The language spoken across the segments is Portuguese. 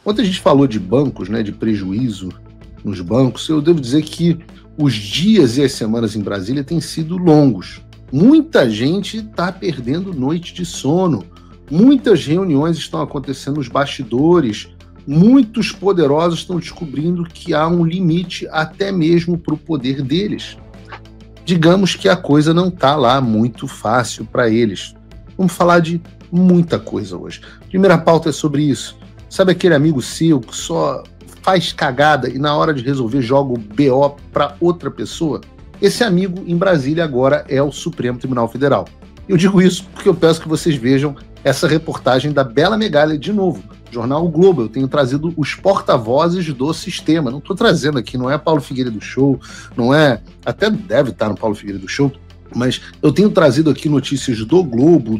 Ontem a gente falou de bancos, né, de prejuízo nos bancos. Eu devo dizer que os dias e as semanas em Brasília têm sido longos. Muita gente está perdendo noite de sono. Muitas reuniões estão acontecendo nos bastidores. Muitos poderosos estão descobrindo que há um limite até mesmo para o poder deles. Digamos que a coisa não está lá muito fácil para eles. Vamos falar de muita coisa hoje. Primeira pauta é sobre isso. Sabe aquele amigo seu que só faz cagada e na hora de resolver joga o BO para outra pessoa? Esse amigo em Brasília agora é o Supremo Tribunal Federal. Eu digo isso porque eu peço que vocês vejam essa reportagem da Bela Megali de novo. Jornal O Globo, eu tenho trazido os porta-vozes do sistema. Não estou trazendo aqui, não é Paulo Figueiredo Show, não é... Até deve estar no Paulo Figueiredo Show, mas eu tenho trazido aqui notícias do Globo,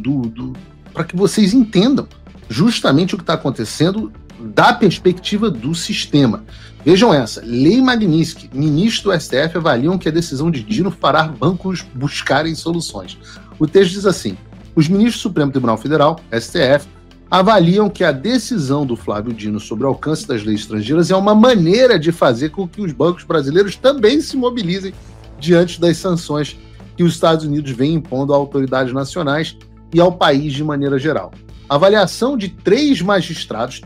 para que vocês entendam justamente o que está acontecendo da perspectiva do sistema. Vejam essa. Lei Magnitsky. Ministro do STF avaliam que a decisão de Dino fará bancos buscarem soluções. O texto diz assim: os ministros do Supremo Tribunal Federal, STF, avaliam que a decisão do Flávio Dino sobre o alcance das leis estrangeiras é uma maneira de fazer com que os bancos brasileiros também se mobilizem diante das sanções que os Estados Unidos vêm impondo a autoridades nacionais e ao país de maneira geral. A avaliação de 3 magistrados,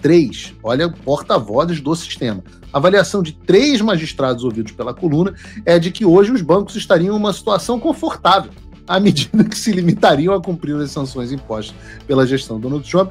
olha, porta-vozes do sistema, a avaliação de 3 magistrados ouvidos pela coluna é de que hoje os bancos estariam em uma situação confortável, à medida que se limitariam a cumprir as sanções impostas pela gestão do Donald Trump,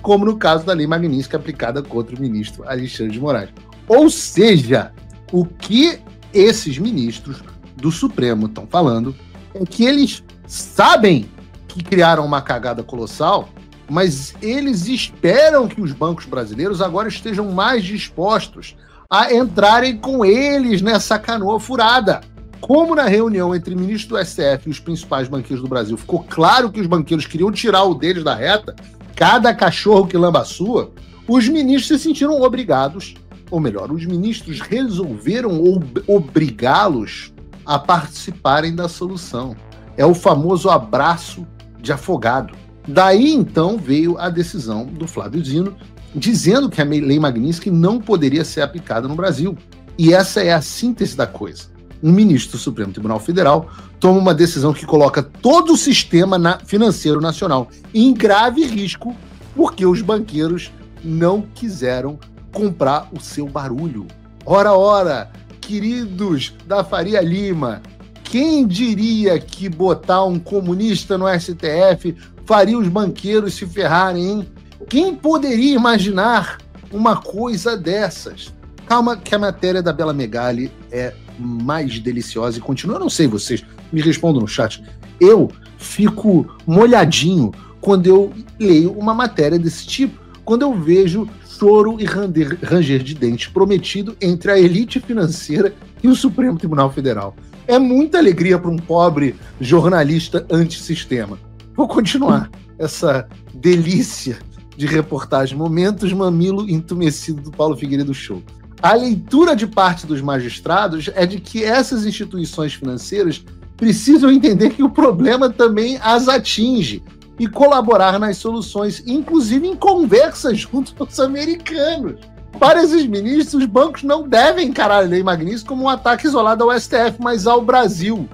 como no caso da Lei Magnitsky aplicada contra o ministro Alexandre de Moraes. Ou seja, o que esses ministros do Supremo estão falando é que eles sabem que criaram uma cagada colossal, mas eles esperam que os bancos brasileiros agora estejam mais dispostos a entrarem com eles nessa canoa furada. Como na reunião entre o ministro do STF e os principais banqueiros do Brasil ficou claro que os banqueiros queriam tirar o deles da reta, cada cachorro que lamba a sua, os ministros se sentiram obrigados, ou melhor, os ministros resolveram obrigá-los a participarem da solução. É o famoso abraço de afogado. Daí, então, veio a decisão do Flávio Dino, dizendo que a Lei Magnitsky não poderia ser aplicada no Brasil. E essa é a síntese da coisa. Um ministro do Supremo Tribunal Federal toma uma decisão que coloca todo o sistema financeiro nacional em grave risco porque os banqueiros não quiseram comprar o seu barulho. Ora, queridos da Faria Lima, quem diria que botar um comunista no STF faria os banqueiros se ferrarem, hein? Quem poderia imaginar uma coisa dessas? Calma que a matéria da Bela Megali é mais deliciosa e continua. Eu não sei, vocês me respondam no chat. Eu fico molhadinho quando eu leio uma matéria desse tipo, quando eu vejo choro e ranger de dentes prometido entre a elite financeira e o Supremo Tribunal Federal. É muita alegria para um pobre jornalista antissistema. Vou continuar essa delícia de reportagem, Momentos Mamilo Entumecido do Paulo Figueiredo Show. A leitura de parte dos magistrados é de que essas instituições financeiras precisam entender que o problema também as atinge e colaborar nas soluções, inclusive em conversas junto aos americanos. Para esses ministros, os bancos não devem encarar a Lei Magnitsky como um ataque isolado ao STF, mas ao Brasil,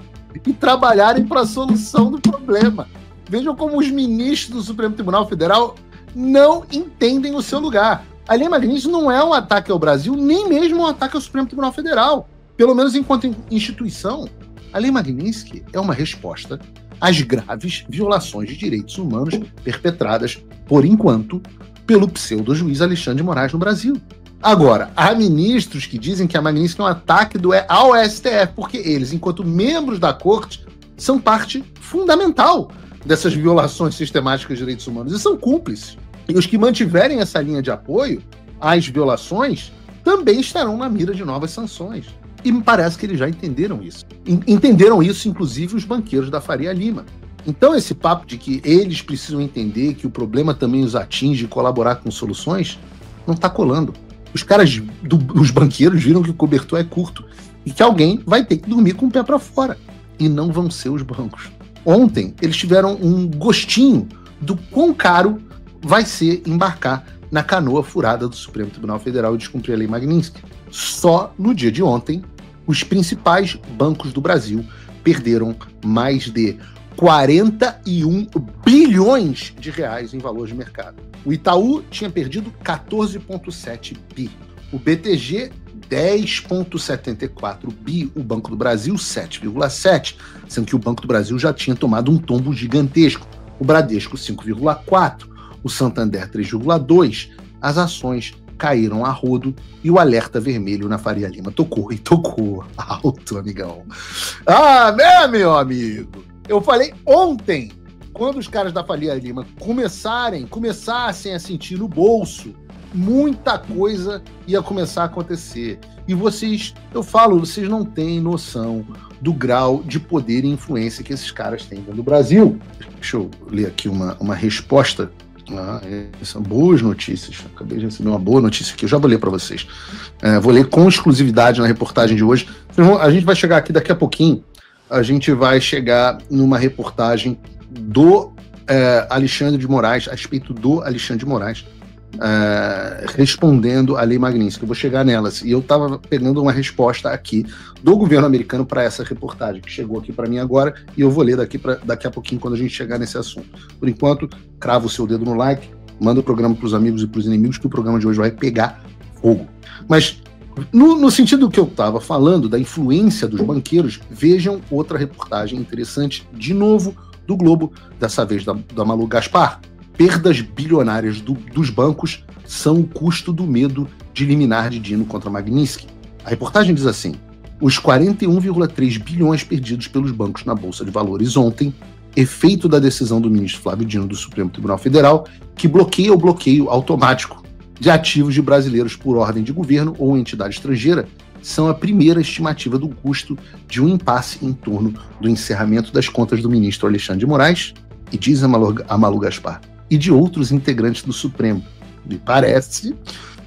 e trabalharem para a solução do problema. Vejam como os ministros do Supremo Tribunal Federal não entendem o seu lugar. A Lei Magnitsky não é um ataque ao Brasil, nem mesmo um ataque ao Supremo Tribunal Federal. Pelo menos enquanto instituição, a Lei Magnitsky é uma resposta às graves violações de direitos humanos perpetradas, por enquanto, pelo pseudo-juiz Alexandre de Moraes no Brasil. Agora, há ministros que dizem que a Magnitsky é um ataque ao STF, porque eles, enquanto membros da corte, são parte fundamental dessas violações sistemáticas de direitos humanos e são cúmplices. E os que mantiverem essa linha de apoio às violações também estarão na mira de novas sanções. E me parece que eles já entenderam isso. Entenderam isso, inclusive, os banqueiros da Faria Lima. Então, esse papo de que eles precisam entender que o problema também os atinge e colaborar com soluções, não está colando. Os banqueiros viram que o cobertor é curto e que alguém vai ter que dormir com o pé para fora. E não vão ser os bancos. Ontem, eles tiveram um gostinho do quão caro vai ser embarcar na canoa furada do Supremo Tribunal Federal e descumprir a Lei Magnitsky. Só no dia de ontem, os principais bancos do Brasil perderam mais de 41 bilhões de reais em valor de mercado. O Itaú tinha perdido 14,7 bi. O BTG, 10,74 bi. O Banco do Brasil, 7,7, sendo que o Banco do Brasil já tinha tomado um tombo gigantesco. O Bradesco, 5,4. O Santander, 3,2. As ações caíram a rodo e o alerta vermelho na Faria Lima tocou, e tocou alto, amigão. Ah, né, meu amigo? Eu falei ontem, quando os caras da Faria Lima começassem a sentir no bolso, muita coisa ia começar a acontecer. E vocês não têm noção do grau de poder e influência que esses caras têm dentro do Brasil. Deixa eu ler aqui uma resposta. São boas notícias. Acabei de receber uma boa notícia aqui. Eu já vou ler para vocês. Vou ler com exclusividade na reportagem de hoje. A gente vai chegar aqui daqui a pouquinho. A gente vai chegar numa reportagem do Alexandre de Moraes, a respeito do Alexandre de Moraes, respondendo à Lei Magnitsky. Eu vou chegar nelas. E eu estava pegando uma resposta aqui do governo americano para essa reportagem, que chegou aqui para mim agora, e eu vou ler daqui a pouquinho, quando a gente chegar nesse assunto. Por enquanto, crava o seu dedo no like, manda o programa para os amigos e para os inimigos, que o programa de hoje vai pegar fogo. Mas, no sentido que eu estava falando, da influência dos banqueiros, vejam outra reportagem interessante, de novo, do Globo, dessa vez da Malu Gaspar. Perdas bilionárias dos bancos são o custo do medo de liminar de Dino contra Magnitsky. A reportagem diz assim: os 41,3 bilhões perdidos pelos bancos na Bolsa de Valores ontem, efeito da decisão do ministro Flávio Dino do Supremo Tribunal Federal, que bloqueia o bloqueio automático de ativos de brasileiros por ordem de governo ou entidade estrangeira, são a primeira estimativa do custo de um impasse em torno do encerramento das contas do ministro Alexandre de Moraes, e diz a Malu Gaspar, e de outros integrantes do Supremo. Me parece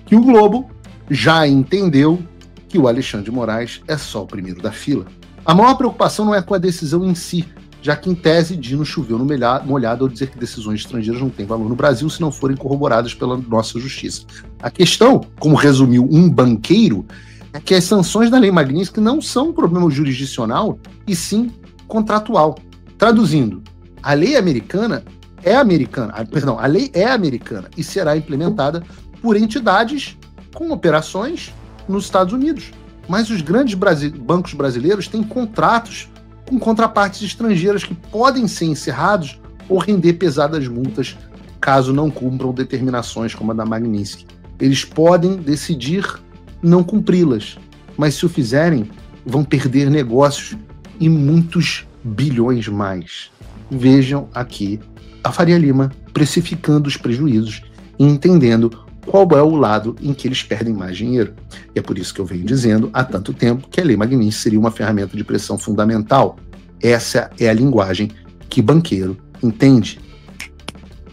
que o Globo já entendeu que o Alexandre de Moraes é só o primeiro da fila. A maior preocupação não é com a decisão em si, já que em tese Dino choveu no molhado ao dizer que decisões estrangeiras não têm valor no Brasil se não forem corroboradas pela nossa justiça. A questão, como resumiu um banqueiro, é que as sanções da Lei Magnitsky não são um problema jurisdicional, e sim contratual. Traduzindo, a lei americana a lei é americana e será implementada por entidades com operações nos Estados Unidos. Mas os grandes bancos brasileiros têm contratos com contrapartes estrangeiras que podem ser encerrados ou render pesadas multas caso não cumpram determinações como a da Magnitsky. Eles podem decidir não cumpri-las, mas se o fizerem, vão perder negócios e muitos bilhões mais. Vejam aqui a Faria Lima precificando os prejuízos e entendendo qual é o lado em que eles perdem mais dinheiro. E é por isso que eu venho dizendo há tanto tempo que a Lei Magnitsky seria uma ferramenta de pressão fundamental. Essa é a linguagem que banqueiro entende.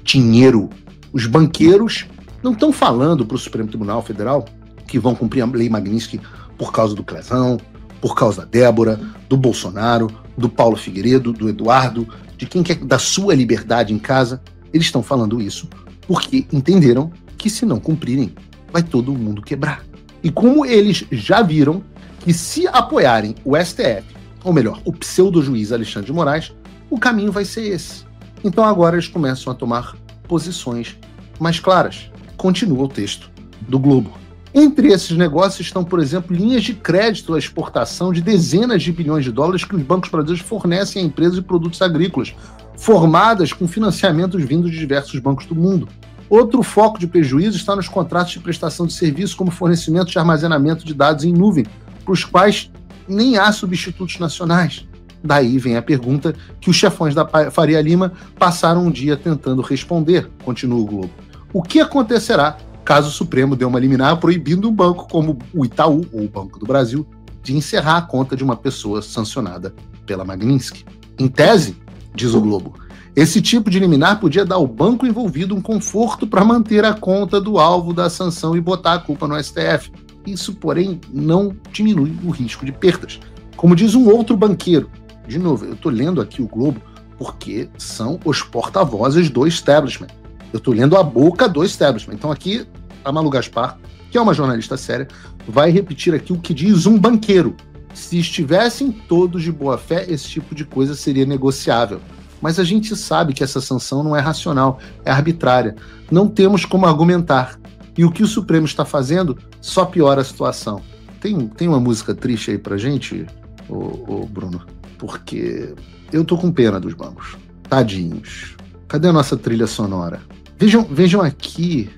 Dinheiro. Os banqueiros não estão falando para o Supremo Tribunal Federal que vão cumprir a Lei Magnitsky por causa do Clezão, por causa da Débora, do Bolsonaro, do Paulo Figueiredo, do Eduardo, de quem quer da sua liberdade em casa. Eles estão falando isso porque entenderam que se não cumprirem, vai todo mundo quebrar. E como eles já viram que se apoiarem o STF, ou melhor, o pseudo-juiz Alexandre de Moraes, o caminho vai ser esse. Então agora eles começam a tomar posições mais claras. Continua o texto do Globo. Entre esses negócios estão, por exemplo, linhas de crédito à exportação de dezenas de bilhões de dólares que os bancos brasileiros fornecem a empresas e produtos agrícolas, formadas com financiamentos vindos de diversos bancos do mundo. Outro foco de prejuízo está nos contratos de prestação de serviço, como fornecimento de armazenamento de dados em nuvem, para os quais nem há substitutos nacionais. Daí vem a pergunta que os chefões da Faria Lima passaram um dia tentando responder, continua o Globo. O que acontecerá caso o Supremo dê uma liminar proibindo um banco como o Itaú, ou o Banco do Brasil, de encerrar a conta de uma pessoa sancionada pela Magnitsky? Em tese, diz o Globo, esse tipo de liminar podia dar ao banco envolvido um conforto para manter a conta do alvo da sanção e botar a culpa no STF. Isso, porém, não diminui o risco de perdas. Como diz um outro banqueiro, de novo, eu estou lendo aqui o Globo porque são os porta-vozes do establishment. Eu estou lendo a boca do establishment. Então aqui, a Malu Gaspar, que é uma jornalista séria, vai repetir aqui o que diz um banqueiro. Se estivessem todos de boa fé, esse tipo de coisa seria negociável. Mas a gente sabe que essa sanção não é racional, é arbitrária. Não temos como argumentar. E o que o Supremo está fazendo só piora a situação. Tem uma música triste aí pra gente, ô Bruno? Porque eu tô com pena dos bancos. Tadinhos. Cadê a nossa trilha sonora? Vejam aqui.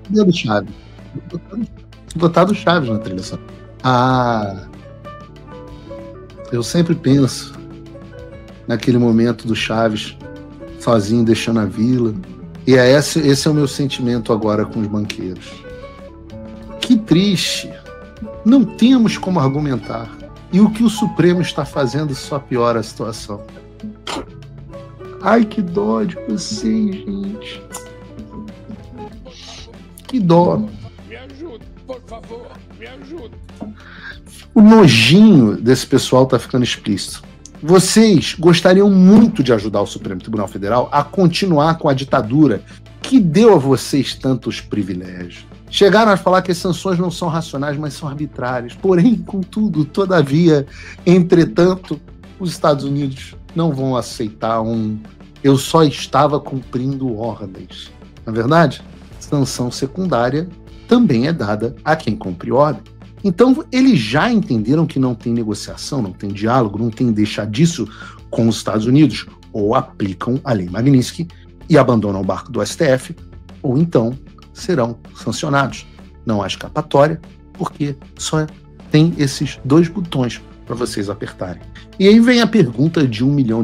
Cadê do Chaves? Botado Chaves na trilha sonora. Eu sempre penso naquele momento do Chaves sozinho deixando a vila. E esse é o meu sentimento agora com os banqueiros. Que triste. Não temos como argumentar. E o que o Supremo está fazendo só piora a situação. Ai, que dó de vocês, gente. Que dó. Me ajuda, por favor, me ajuda. O nojinho desse pessoal está ficando explícito. Vocês gostariam muito de ajudar o Supremo Tribunal Federal a continuar com a ditadura que deu a vocês tantos privilégios. Chegaram a falar que as sanções não são racionais, mas são arbitrárias. Porém, contudo, todavia, entretanto, os Estados Unidos não vão aceitar eu só estava cumprindo ordens. Na verdade, sanção secundária também é dada a quem cumpre ordem. Então, eles já entenderam que não tem negociação, não tem diálogo, não tem deixar disso com os Estados Unidos. Ou aplicam a lei Magnitsky e abandonam o barco do STF, ou então serão sancionados. Não há escapatória, porque só tem esses 2 botões para vocês apertarem. E aí vem a pergunta de $1 milhão.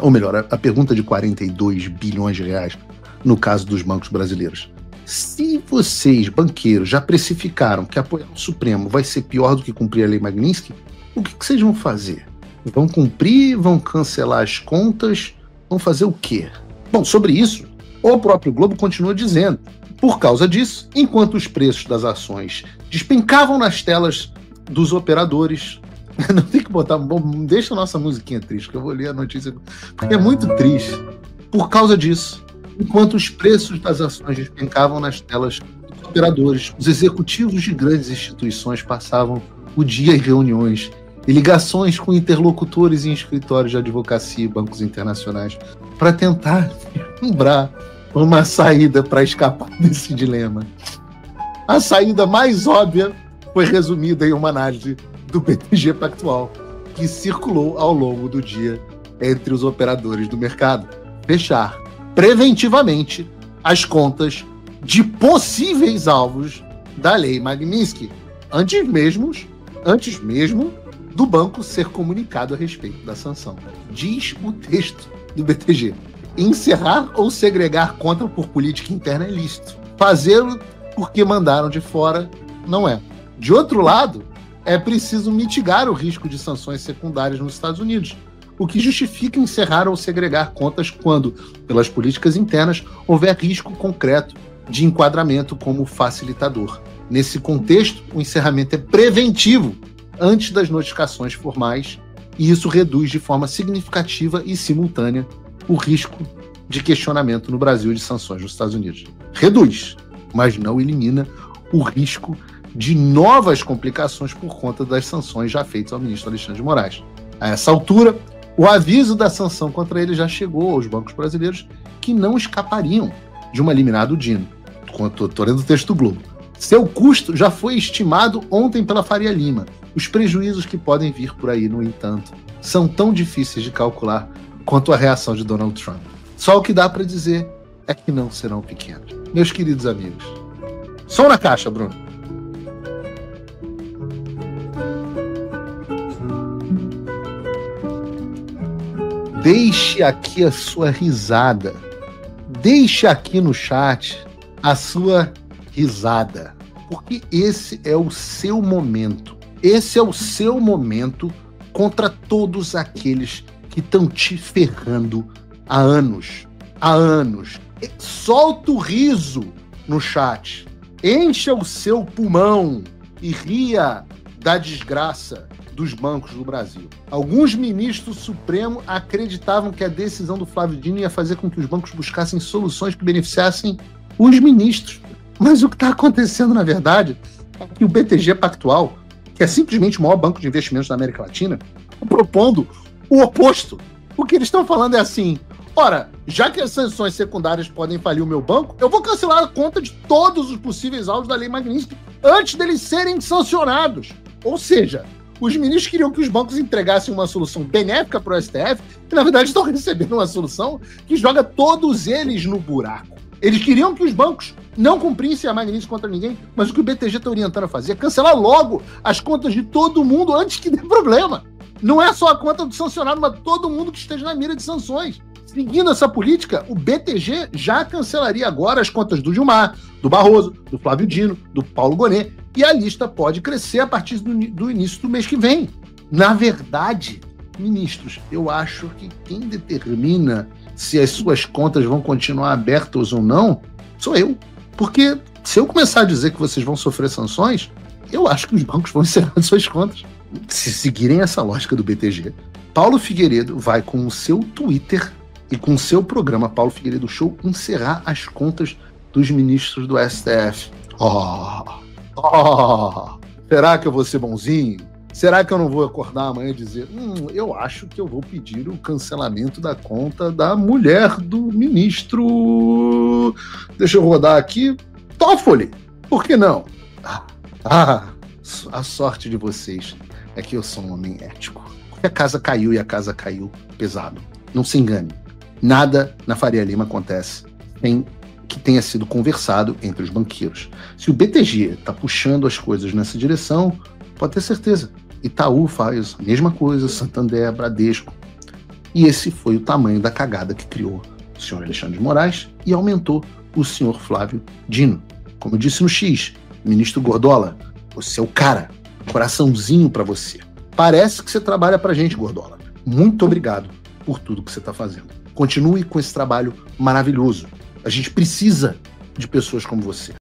Ou melhor, a pergunta de 42 bilhões de reais, no caso dos bancos brasileiros. Se vocês, banqueiros, já precificaram que apoiar o Supremo vai ser pior do que cumprir a lei Magnitsky, o que vocês vão fazer? Vão cumprir? Vão cancelar as contas? Vão fazer o quê? Bom, sobre isso, o próprio Globo continua dizendo. Por causa disso, enquanto os preços das ações despencavam nas telas dos operadores... Não tem que botar... Bom, deixa a nossa musiquinha triste, que eu vou ler a notícia, porque é muito triste. Por causa disso, enquanto os preços das ações despencavam nas telas dos operadores, os executivos de grandes instituições passavam o dia em reuniões e ligações com interlocutores em escritórios de advocacia e bancos internacionais para tentar lembrar uma saída para escapar desse dilema. A saída mais óbvia foi resumida em uma análise do BTG Pactual, que circulou ao longo do dia entre os operadores do mercado. Fechar preventivamente as contas de possíveis alvos da lei Magnitsky, antes mesmo do banco ser comunicado a respeito da sanção. Diz o texto do BTG. Encerrar ou segregar conta por política interna é lícito. Fazê-lo porque mandaram de fora não é. De outro lado, é preciso mitigar o risco de sanções secundárias nos Estados Unidos, o que justifica encerrar ou segregar contas quando, pelas políticas internas, houver risco concreto de enquadramento como facilitador. Nesse contexto, o encerramento é preventivo antes das notificações formais, e isso reduz de forma significativa e simultânea o risco de questionamento no Brasil de sanções nos Estados Unidos. Reduz, mas não elimina o risco de novas complicações por conta das sanções já feitas ao ministro Alexandre de Moraes. A essa altura, o aviso da sanção contra ele já chegou aos bancos brasileiros, que não escapariam de uma liminar do Dino. Estou lendo o texto do Globo. Seu custo já foi estimado ontem pela Faria Lima. Os prejuízos que podem vir por aí, no entanto, são tão difíceis de calcular quanto a reação de Donald Trump. Só o que dá para dizer é que não serão pequenos. Meus queridos amigos. Som na caixa, Bruno. Deixe aqui a sua risada. Deixe aqui no chat a sua risada. Porque esse é o seu momento. Esse é o seu momento contra todos aqueles que estão te ferrando há anos. Há anos. Solta o riso no chat. Encha o seu pulmão e ria da desgraça dos bancos do Brasil. Alguns ministros supremos acreditavam que a decisão do Flávio Dino ia fazer com que os bancos buscassem soluções que beneficiassem os ministros. Mas o que está acontecendo, na verdade, é que o BTG Pactual, que é simplesmente o maior banco de investimentos da América Latina, está propondo o oposto. O que eles estão falando é assim: ora, já que as sanções secundárias podem falir o meu banco, eu vou cancelar a conta de todos os possíveis alvos da Lei Magnitsky antes deles serem sancionados. Ou seja, os ministros queriam que os bancos entregassem uma solução benéfica para o STF, e na verdade estão recebendo uma solução que joga todos eles no buraco. Eles queriam que os bancos não cumprissem a Magnitsky contra ninguém, mas o que o BTG está orientando a fazer é cancelar logo as contas de todo mundo antes que dê problema. Não é só a conta do sancionado, mas todo mundo que esteja na mira de sanções. Seguindo essa política, o BTG já cancelaria agora as contas do Gilmar, do Barroso, do Flávio Dino, do Paulo Gonet, e a lista pode crescer a partir do início do mês que vem. Na verdade, ministros, eu acho que quem determina se as suas contas vão continuar abertas ou não sou eu. Porque se eu começar a dizer que vocês vão sofrer sanções, eu acho que os bancos vão encerrar suas contas. Se seguirem essa lógica do BTG, Paulo Figueiredo vai com o seu Twitter e com o seu programa Paulo Figueiredo Show encerrar as contas dos ministros do STF. Será que eu vou ser bonzinho? Será que eu não vou acordar amanhã e dizer eu acho que eu vou pedir o cancelamento da conta da mulher do ministro... Deixa eu rodar aqui. Toffoli. Por que não? A sorte de vocês é que eu sou um homem ético. Porque a casa caiu e a casa caiu pesado. Não se engane. Nada na Faria Lima acontece sem que tenha sido conversado entre os banqueiros. Se o BTG está puxando as coisas nessa direção, pode ter certeza. Itaú faz a mesma coisa, Santander, Bradesco. E esse foi o tamanho da cagada que criou o senhor Alexandre de Moraes e aumentou o senhor Flávio Dino. Como eu disse no X, ministro Gordola, você é o cara, coraçãozinho para você. Parece que você trabalha pra gente, Gordola. Muito obrigado por tudo que você está fazendo. Continue com esse trabalho maravilhoso. A gente precisa de pessoas como você.